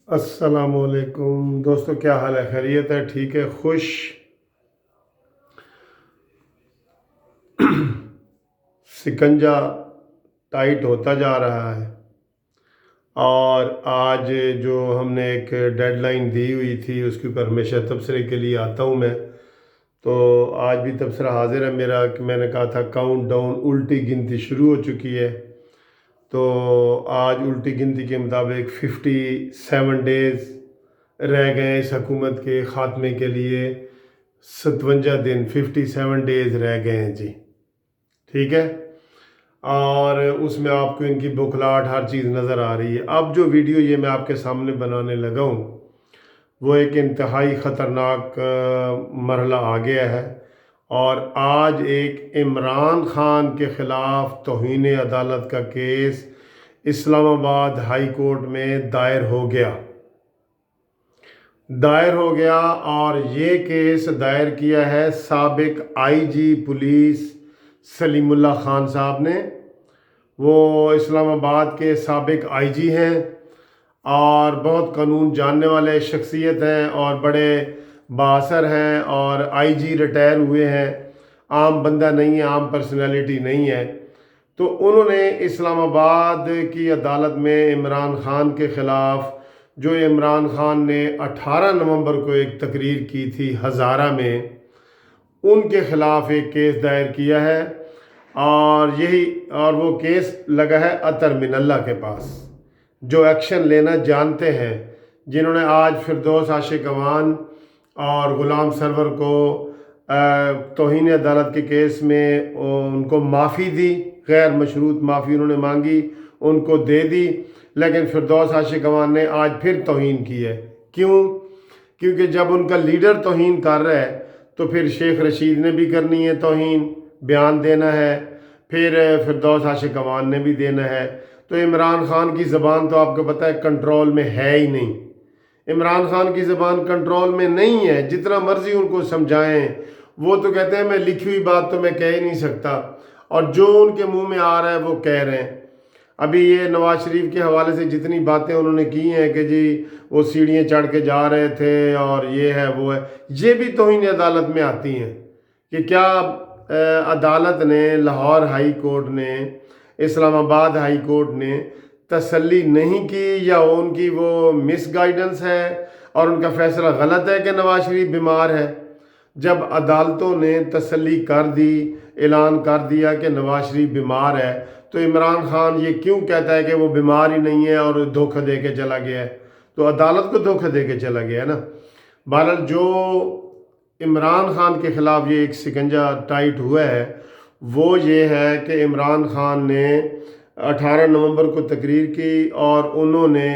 السلام علیکم دوستو، کیا حال ہے؟ خیریت ہے؟ ٹھیک ہے؟ خوش؟ سکنجہ ٹائٹ ہوتا جا رہا ہے، اور آج جو ہم نے ایک ڈیڈ لائن دی ہوئی تھی اس کے اوپر ہمیشہ تبصرے کے لیے آتا ہوں میں، تو آج بھی تبصرہ حاضر ہے میرا کہ میں نے کہا تھا کاؤنٹ ڈاؤن، الٹی گنتی شروع ہو چکی ہے۔ تو آج الٹی گنتی کے مطابق 57 ڈیز رہ گئے ہیں اس حکومت کے خاتمے کے لیے۔ 57 دن، 57 ڈیز رہ گئے ہیں جی، ٹھیک ہے۔ اور اس میں آپ کو ان کی بوکھلاہٹ ہر چیز نظر آ رہی ہے۔ اب جو ویڈیو یہ میں آپ کے سامنے بنانے لگا ہوں وہ ایک انتہائی خطرناک مرحلہ آ گیا ہے، اور آج ایک عمران خان کے خلاف توہین عدالت کا کیس اسلام آباد ہائی کورٹ میں دائر ہو گیا اور یہ کیس دائر کیا ہے سابق آئی جی پولیس سلیم اللہ خان صاحب نے۔ وہ اسلام آباد کے سابق آئی جی ہیں اور بہت قانون جاننے والے شخصیت ہیں اور بڑے بااثر ہیں، اور آئی جی ریٹائر ہوئے ہیں، عام بندہ نہیں ہے، عام پرسنالٹی نہیں ہے۔ تو انہوں نے اسلام آباد کی عدالت میں عمران خان کے خلاف، جو عمران خان نے 18 نومبر کو ایک تقریر کی تھی ہزارہ میں، ان کے خلاف ایک کیس دائر کیا ہے، اور وہ کیس لگا ہے اطہر من اللہ کے پاس، جو ایکشن لینا جانتے ہیں، جنہوں نے آج فردوس عاشق اعوان اور غلام سرور کو توہین عدالت کے کیس میں ان کو معافی دی، غیر مشروط معافی انہوں نے مانگی، ان کو دے دی، لیکن فردوس عاشق اعوان نے آج پھر توہین کی ہے۔ کیونکہ جب ان کا لیڈر توہین کر رہا ہے تو پھر شیخ رشید نے بھی کرنی ہے توہین، بیان دینا ہے، پھر فردوس عاشق اعوان نے بھی دینا ہے۔ تو عمران خان کی زبان تو آپ کو پتہ ہے کنٹرول میں ہے ہی نہیں۔ عمران خان کی زبان کنٹرول میں نہیں ہے، جتنا مرضی ان کو سمجھائیں وہ تو کہتے ہیں میں لکھی ہوئی بات تو میں کہہ ہی نہیں سکتا، اور جو ان کے منہ میں آ رہا ہے وہ کہہ رہے ہیں۔ ابھی یہ نواز شریف کے حوالے سے جتنی باتیں انہوں نے کی ہیں کہ جی وہ سیڑھیاں چڑھ کے جا رہے تھے اور یہ ہے وہ ہے، یہ بھی توہین عدالت میں آتی ہیں کہ کیا عدالت نے، لاہور ہائی کورٹ نے، اسلام آباد ہائی کورٹ نے تسلی نہیں کی، یا ان کی وہ مس گائیڈنس ہے اور ان کا فیصلہ غلط ہے کہ نواز شریف بیمار ہے؟ جب عدالتوں نے تسلی کر دی، اعلان کر دیا کہ نواز شریف بیمار ہے، تو عمران خان یہ کیوں کہتا ہے کہ وہ بیمار ہی نہیں ہے اور دھوکہ دے کے چلا گیا ہے؟ تو عدالت کو دھوکہ دے کے چلا گیا ہے نا۔ بہرحال جو عمران خان کے خلاف یہ ایک سکنجہ ٹائٹ ہوا ہے وہ یہ ہے کہ عمران خان نے 18 نومبر کو تقریر کی، اور انہوں نے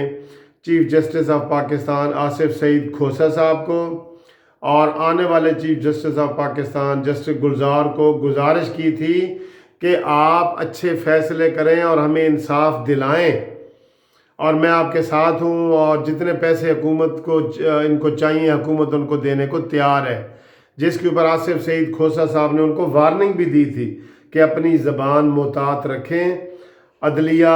chief justice of Pakistan Asif Saeed Khosa صاحب کو اور آنے والے chief justice of Pakistan justice Gulzar کو گزارش کی تھی کہ آپ اچھے فیصلے کریں اور ہمیں انصاف دلائیں، اور میں آپ کے ساتھ ہوں، اور جتنے پیسے حکومت کو ان کو چاہیے حکومت ان کو دینے کو تیار ہے۔ جس کے اوپر آصف سعید کھوسہ صاحب نے ان کو وارننگ بھی دی تھی کہ اپنی زبان محتاط رکھیں، عدلیہ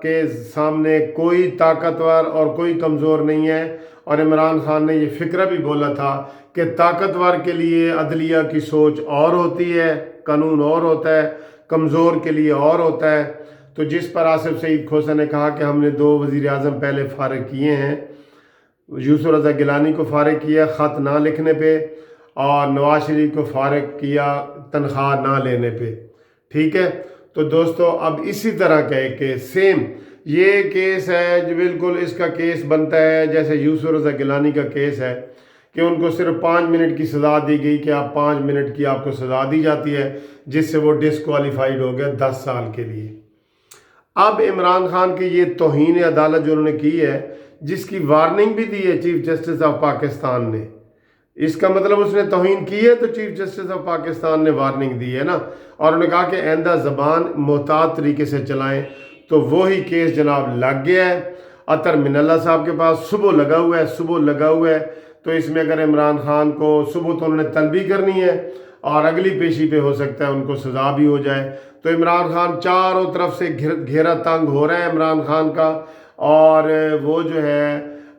کے سامنے کوئی طاقتور اور کوئی کمزور نہیں ہے۔ اور عمران خان نے یہ فکرہ بھی بولا تھا کہ طاقتور کے لیے عدلیہ کی سوچ اور ہوتی ہے، قانون اور ہوتا ہے، کمزور کے لیے اور ہوتا ہے۔ تو جس پر آصف سعید کھوسہ نے کہا کہ ہم نے 2 وزیر اعظم پہلے فارغ کیے ہیں، یوسف رضا گیلانی کو فارغ کیا خط نہ لکھنے پہ، اور نواز شریف کو فارغ کیا تنخواہ نہ لینے پہ، ٹھیک ہے۔ تو دوستو اب اسی طرح کا ایک کیس، سیم یہ کیس ہے جو بالکل اس کا کیس بنتا ہے جیسے یوسف رضا گیلانی کا کیس ہے کہ ان کو صرف 5 منٹ کی سزا دی گئی کہ آپ 5 منٹ کی آپ کو سزا دی جاتی ہے، جس سے وہ ڈسکوالیفائیڈ ہو گیا 10 سال کے لیے۔ اب عمران خان کی یہ توہین عدالت جو انہوں نے کی ہے، جس کی وارننگ بھی دی ہے چیف جسٹس آف پاکستان نے، اس کا مطلب اس نے توہین کی ہے تو چیف جسٹس آف پاکستان نے وارننگ دی ہے نا، اور انہوں نے کہا کہ آئندہ زبان محتاط طریقے سے چلائیں۔ تو وہی کیس جناب لگ گیا ہے اطہر من اللہ صاحب کے پاس، صبح لگا ہوا ہے۔ تو اس میں اگر عمران خان کو صبح تو انہوں نے طلبی کرنی ہے، اور اگلی پیشی پہ ہو سکتا ہے ان کو سزا بھی ہو جائے۔ تو عمران خان چاروں طرف سے گھیرا تنگ ہو رہا ہے عمران خان کا، اور وہ جو ہے